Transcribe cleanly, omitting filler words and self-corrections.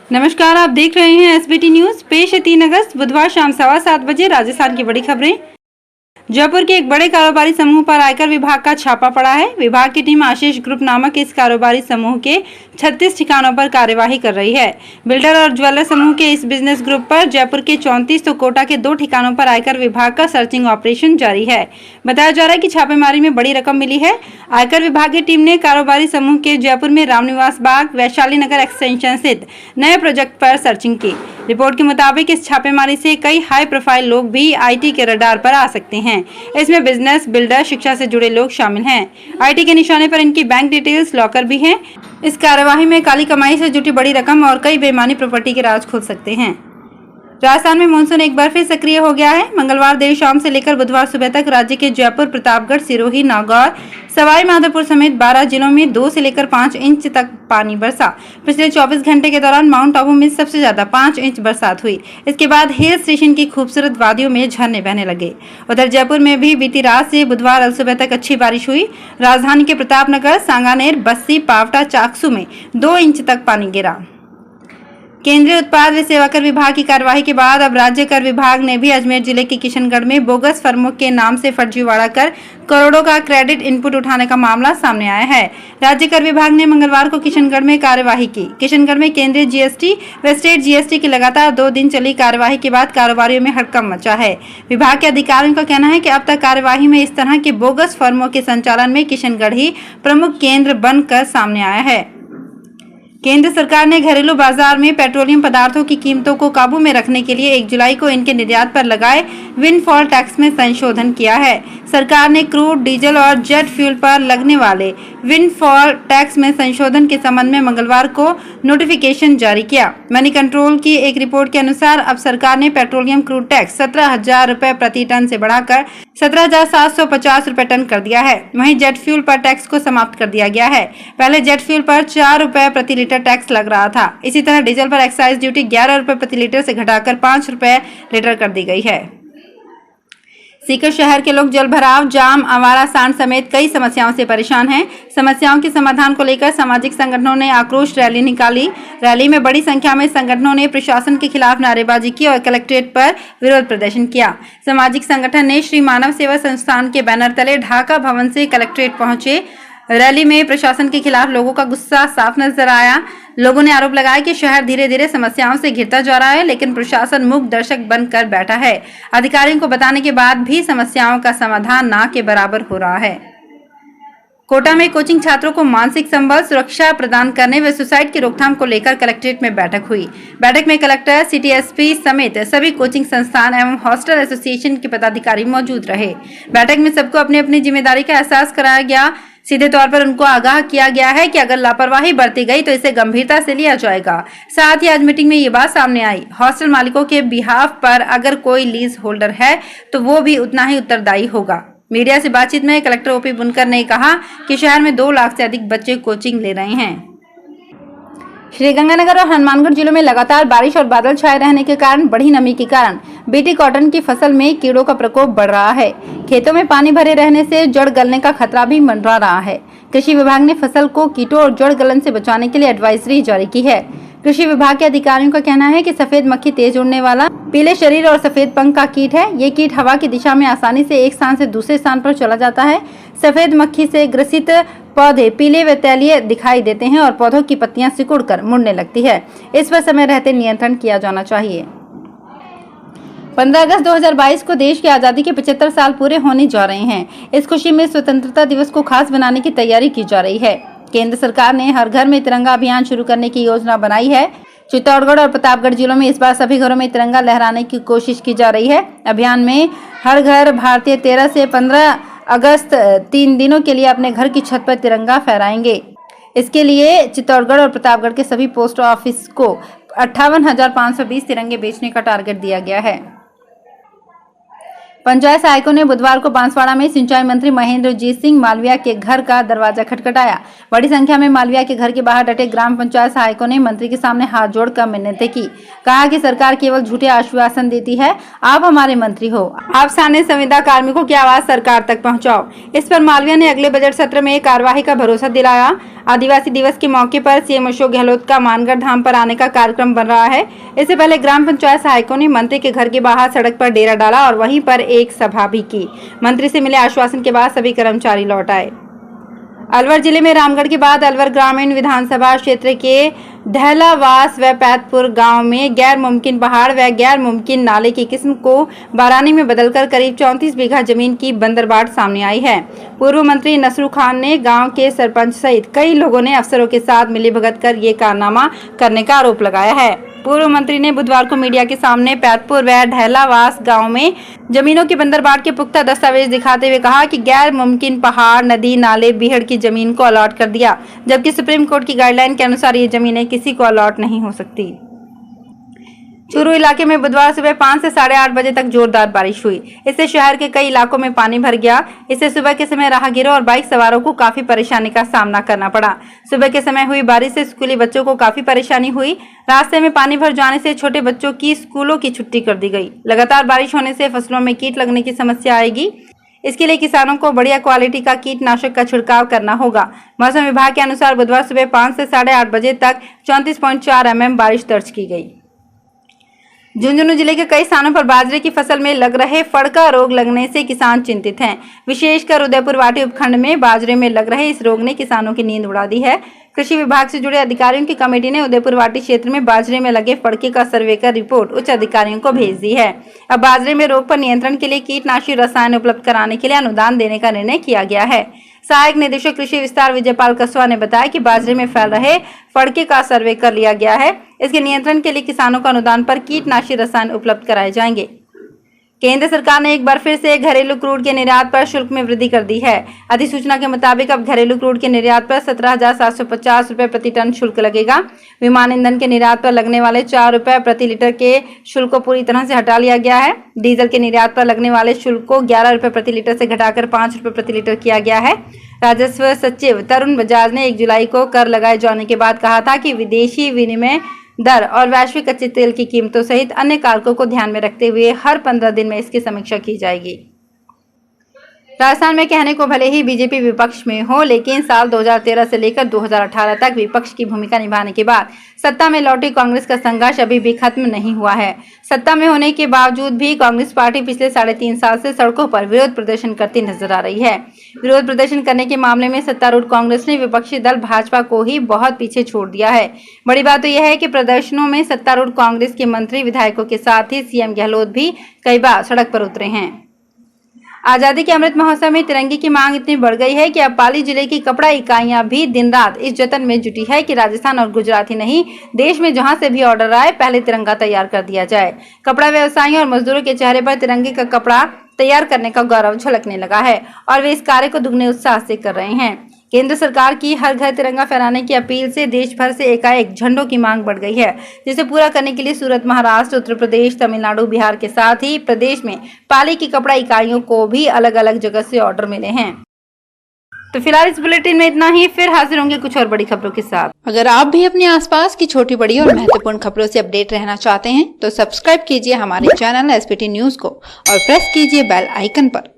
नमस्कार, आप देख रहे हैं एसबीटी न्यूज। पेश है 3 अगस्त बुधवार शाम 7:15 बजे राजस्थान की बड़ी खबरें। जयपुर के एक बड़े कारोबारी समूह पर आयकर विभाग का छापा पड़ा है। विभाग की टीम आशीष ग्रुप नामक इस कारोबारी समूह के 36 ठिकानों पर कार्यवाही कर रही है। बिल्डर और ज्वेलर समूह के इस बिजनेस ग्रुप पर जयपुर के 34 तो कोटा के 2 ठिकानों पर आयकर विभाग का सर्चिंग ऑपरेशन जारी है। बताया जा रहा है कि छापेमारी में बड़ी रकम मिली है। आयकर विभाग की टीम ने कारोबारी समूह के जयपुर में रामनिवास बाग, वैशाली नगर एक्सटेंशन स्थित नए प्रोजेक्ट पर सर्चिंग की। रिपोर्ट के मुताबिक इस छापेमारी से कई हाई प्रोफाइल लोग भी आईटी के रडार पर आ सकते हैं। इसमें बिजनेस, बिल्डर, शिक्षा से जुड़े लोग शामिल हैं। आईटी के निशाने पर इनकी बैंक डिटेल्स, लॉकर भी हैं। इस कार्यवाही में काली कमाई से जुटी बड़ी रकम और कई बेईमानी प्रॉपर्टी के राज खुल सकते हैं। राजस्थान में मानसून एक बार फिर सक्रिय हो गया है। मंगलवार देर शाम से लेकर बुधवार सुबह तक राज्य के जयपुर, प्रतापगढ़, सिरोही, नागौर, सवाई माधोपुर समेत 12 जिलों में 2 से लेकर 5 इंच तक पानी बरसा। पिछले 24 घंटे के दौरान माउंट आबू में सबसे ज्यादा 5 इंच बरसात हुई। इसके बाद हिल स्टेशन की खूबसूरत वादियों में झरने बहने लगे। उधर जयपुर में भी बीती रात से बुधवार अल सुबह तक अच्छी बारिश हुई। राजधानी के प्रतापनगर, सांगानेर, बस्सी, पावटा, चाकसू में 2 इंच तक पानी गिरा। केंद्रीय उत्पाद व सेवा कर विभाग की कार्यवाही के बाद अब राज्य कर विभाग ने भी अजमेर जिले के किशनगढ़ में बोगस फर्मों के नाम से फर्जीवाड़ा कर करोड़ों का क्रेडिट इनपुट उठाने का मामला सामने आया है। राज्य कर विभाग ने मंगलवार को किशनगढ़ में कार्यवाही की। किशनगढ़ में केंद्रीय जीएसटी व स्टेट जीएसटी की लगातार 2 दिन चली कार्यवाही के बाद कारोबारियों में हड़कंप मचा है। विभाग के अधिकारियों का कहना है कि अब तक कार्यवाही में इस तरह के बोगस फर्मों के संचालन में किशनगढ़ ही प्रमुख केंद्र बनकर सामने आया है। केंद्र सरकार ने घरेलू बाजार में पेट्रोलियम पदार्थों की कीमतों को काबू में रखने के लिए 1 जुलाई को इनके निर्यात पर लगाए विंडफॉल टैक्स में संशोधन किया है। सरकार ने क्रूड, डीजल और जेट फ्यूल पर लगने वाले विंडफॉल टैक्स में संशोधन के संबंध में मंगलवार को नोटिफिकेशन जारी किया। मनी कंट्रोल की एक रिपोर्ट के अनुसार अब सरकार ने पेट्रोलियम क्रूड टैक्स 17,000 रुपए प्रति टन से बढ़ाकर 17,750 रुपए टन कर दिया है। वहीं जेट फ्यूल पर टैक्स को समाप्त कर दिया गया है। पहले जेट फ्यूल पर 4 रुपए प्रति लीटर टैक्स लग रहा था। इसी तरह डीजल पर एक्साइज ड्यूटी 11 रुपए प्रति लीटर से घटाकर 5 रुपए लीटर कर दी गई है। सीकर शहर के लोग जल भराव, जाम, आवारा सांड समेत कई समस्याओं से परेशान हैं। समस्याओं के समाधान को लेकर सामाजिक संगठनों ने आक्रोश रैली निकाली। रैली में बड़ी संख्या में संगठनों ने प्रशासन के खिलाफ नारेबाजी की और कलेक्ट्रेट पर विरोध प्रदर्शन किया। सामाजिक संगठन ने श्री मानव सेवा संस्थान के बैनर तले ढाका भवन से कलेक्ट्रेट पहुंचे। रैली में प्रशासन के खिलाफ लोगों का गुस्सा साफ नजर आया। लोगों ने आरोप लगाया कि शहर धीरे धीरे समस्याओं से घिरता जा रहा है, लेकिन प्रशासन मूक दर्शक बनकर बैठा है। अधिकारियों को बताने के बाद भी समस्याओं का समाधान ना के बराबर हो रहा है। कोटा में कोचिंग छात्रों को मानसिक संबल, सुरक्षा प्रदान करने व सुसाइड की रोकथाम को लेकर कलेक्ट्रेट में बैठक हुई। बैठक में कलेक्टर, सिटी एसपी समेत सभी कोचिंग संस्थान एवं हॉस्टल एसोसिएशन के पदाधिकारी मौजूद रहे। बैठक में सबको अपनी अपनी जिम्मेदारी का एहसास कराया गया। सीधे तौर पर उनको आगाह किया गया है कि अगर लापरवाही बरती गई तो इसे गंभीरता से लिया जाएगा। साथ ही आज मीटिंग में ये बात सामने आई, हॉस्टल मालिकों के बिहाफ पर अगर कोई लीज होल्डर है तो वो भी उतना ही उत्तरदायी होगा। मीडिया से बातचीत में कलेक्टर ओपी बुनकर ने कहा कि शहर में 2 लाख से अधिक बच्चे कोचिंग ले रहे हैं। श्रीगंगानगर और हनुमानगढ़ जिलों में लगातार बारिश और बादल छाए रहने के कारण बढ़ी नमी के कारण बीटी कॉटन की फसल में कीड़ों का प्रकोप बढ़ रहा है। खेतों में पानी भरे रहने से जड़ गलने का खतरा भी मंडरा रहा है। कृषि विभाग ने फसल को कीटों और जड़ गलन से बचाने के लिए एडवाइजरी जारी की है। कृषि विभाग के अधिकारियों का कहना है कि सफेद मक्खी तेज उड़ने वाला, पीले शरीर और सफेद पंख का कीट है। ये कीट हवा की दिशा में आसानी से एक स्थान से दूसरे स्थान पर चला जाता है। सफेद मक्खी से ग्रसित पौधे पीले व तैलीय दिखाई देते हैं और पौधों की पत्तियां सिकुड़कर मुड़ने लगती है। इस पर समय रहते नियंत्रण किया जाना चाहिए। 15 अगस्त 2022 को देश की आजादी के 75 साल पूरे होने जा रहे हैं। इस खुशी में स्वतंत्रता दिवस को खास बनाने की तैयारी की जा रही है। केंद्र सरकार ने हर घर में तिरंगा अभियान शुरू करने की योजना बनाई है। चित्तौड़गढ़ और प्रतापगढ़ जिलों में इस बार सभी घरों में तिरंगा लहराने की कोशिश की जा रही है। अभियान में हर घर भारतीय 13 से 15 अगस्त 3 दिनों के लिए अपने घर की छत पर तिरंगा फहराएंगे। इसके लिए चित्तौड़गढ़ और प्रतापगढ़ के सभी पोस्ट ऑफिस को 58,520 तिरंगे बेचने का टारगेट दिया गया है। पंचायत सहायकों ने बुधवार को बांसवाड़ा में सिंचाई मंत्री महेंद्रजीत सिंह मालविया के घर का दरवाजा खटखटाया। बड़ी संख्या में मालविया के घर के बाहर डटे ग्राम पंचायत सहायकों ने मंत्री के सामने हाथ जोड़कर मिन्नतें की। कहा कि सरकार केवल झूठे आश्वासन देती है, आप हमारे मंत्री हो, आप स्थानीय संविदा कार्मिकों की आवाज सरकार तक पहुंचाओ। इस पर मालविया ने अगले बजट सत्र में कार्यवाही का भरोसा दिलाया। आदिवासी दिवस के मौके पर सीएम अशोक गहलोत का मानगढ़ धाम पर आने का कार्यक्रम बन रहा है। इससे पहले ग्राम पंचायत सहायकों ने मंत्री के घर के बाहर सड़क पर डेरा डाला और वहीं पर एक सभा भी की। मंत्री से मिले आश्वासन के बाद सभी कर्मचारी लौट आए। अलवर जिले में रामगढ़ के बाद अलवर ग्रामीण विधानसभा क्षेत्र के ढहलावास व पैतपुर गांव में गैर मुमकिन पहाड़ व गैर मुमकिन नाले की किस्म को बारानी में बदलकर करीब 34 बीघा जमीन की बंदरबाट सामने आई है। पूर्व मंत्री नसरू खान ने गांव के सरपंच सहित कई लोगों ने अफसरों के साथ मिलीभगत कर ये कारनामा करने का आरोप लगाया है। पूर्व मंत्री ने बुधवार को मीडिया के सामने पैतपुर व ढहलावास गांव में जमीनों के बंदरबाट के पुख्ता दस्तावेज दिखाते हुए कहा कि गैर मुमकिन पहाड़, नदी, नाले, बीहड़ की जमीन को अलॉट कर दिया, जबकि सुप्रीम कोर्ट की गाइडलाइन के अनुसार ये जमीनें किसी को अलॉट नहीं हो सकती। चूरू इलाके में बुधवार सुबह 5 से 8:30 बजे तक जोरदार बारिश हुई। इससे शहर के कई इलाकों में पानी भर गया। इससे सुबह के समय राहगीरों और बाइक सवारों को काफी परेशानी का सामना करना पड़ा। सुबह के समय हुई बारिश से स्कूली बच्चों को काफी परेशानी हुई। रास्ते में पानी भर जाने से छोटे बच्चों की स्कूलों की छुट्टी कर दी गई। लगातार बारिश होने से फसलों में कीट लगने की समस्या आएगी। इसके लिए किसानों को बढ़िया क्वालिटी का कीटनाशक का छिड़काव करना होगा। मौसम विभाग के अनुसार बुधवार सुबह 5 से 8:30 बजे तक 34.4 mm बारिश दर्ज की गई। झुंझुनू जिले के कई स्थानों पर बाजरे की फसल में लग रहे फड़का रोग लगने से किसान चिंतित हैं। विशेषकर उदयपुर वाटी उपखंड में बाजरे में लग रहे इस रोग ने किसानों की नींद उड़ा दी है। कृषि विभाग से जुड़े अधिकारियों की कमेटी ने उदयपुर वाटी क्षेत्र में बाजरे में लगे फड़के का सर्वे कर रिपोर्ट उच्च अधिकारियों को भेज दी है। अब बाजरे में रोग पर नियंत्रण के लिए कीटनाशी रसायन उपलब्ध कराने के लिए अनुदान देने का निर्णय किया गया है। सहायक निदेशक कृषि विस्तार विजयपाल कसवा ने बताया कि बाजरे में फैल रहे फड़के का सर्वे कर लिया गया है। इसके नियंत्रण के लिए किसानों को अनुदान पर कीटनाशी रसायन उपलब्ध कराए जाएंगे। केंद्र सरकार ने एक बार फिर से घरेलू क्रूड के निर्यात पर शुल्क में वृद्धि कर दी है। अधिसूचना के मुताबिक अब घरेलू क्रूड के निर्यात पर 17,750 रुपए प्रति टन शुल्क लगेगा। विमान ईंधन के निर्यात पर लगने वाले 4 रुपए प्रति लीटर के शुल्क को पूरी तरह से हटा लिया गया है। डीजल के निर्यात पर लगने वाले शुल्क को 11 रुपए प्रति लीटर से घटाकर 5 रुपए प्रति लीटर किया गया है। राजस्व सचिव तरुण बजाज ने 1 जुलाई को कर लगाए जाने के बाद कहा था कि विदेशी विनिमय दर और वैश्विक कच्चे तेल की कीमतों सहित अन्य कारकों को ध्यान में रखते हुए हर 15 दिन में इसकी समीक्षा की जाएगी। राजस्थान में कहने को भले ही बीजेपी विपक्ष में हो, लेकिन साल 2013 से लेकर 2018 तक विपक्ष की भूमिका निभाने के बाद सत्ता में लौटी कांग्रेस का संघर्ष अभी भी खत्म नहीं हुआ है। सत्ता में होने के बावजूद भी कांग्रेस पार्टी पिछले 3.5 साल से सड़कों पर विरोध प्रदर्शन करती नजर आ रही है। विरोध प्रदर्शन करने के मामले में सत्तारूढ़ कांग्रेस ने विपक्षी दल भाजपा को ही बहुत पीछे छोड़ दिया है। बड़ी बात तो यह है कि प्रदर्शनों में सत्तारूढ़ कांग्रेस के मंत्री विधायकों के साथ ही सीएम गहलोत भी कई बार सड़क पर उतरे हैं। आजादी के अमृत महोत्सव में तिरंगे की मांग इतनी बढ़ गई है कि अब पाली जिले की कपड़ा इकाइयां भी दिन रात इस जतन में जुटी है कि राजस्थान और गुजरात ही नहीं, देश में जहां से भी ऑर्डर आए पहले तिरंगा तैयार कर दिया जाए। कपड़ा व्यवसायियों और मजदूरों के चेहरे पर तिरंगे का कपड़ा तैयार करने का गौरव झलकने लगा है और वे इस कार्य को दुगने उत्साह से कर रहे हैं। केंद्र सरकार की हर घर तिरंगा फहराने की अपील से देश भर से एकाएक झंडों की मांग बढ़ गई है, जिसे पूरा करने के लिए सूरत, महाराष्ट्र, उत्तर प्रदेश, तमिलनाडु, बिहार के साथ ही प्रदेश में पाली की कपड़ा इकाइयों को भी अलग अलग जगह से ऑर्डर मिले हैं। तो फिलहाल इस बुलेटिन में इतना ही। फिर हाजिर होंगे कुछ और बड़ी खबरों के साथ। अगर आप भी अपने आसपास की छोटी बड़ी और महत्वपूर्ण खबरों से अपडेट रहना चाहते हैं तो सब्सक्राइब कीजिए हमारे चैनल SBT न्यूज को और प्रेस कीजिए बेल आइकन पर।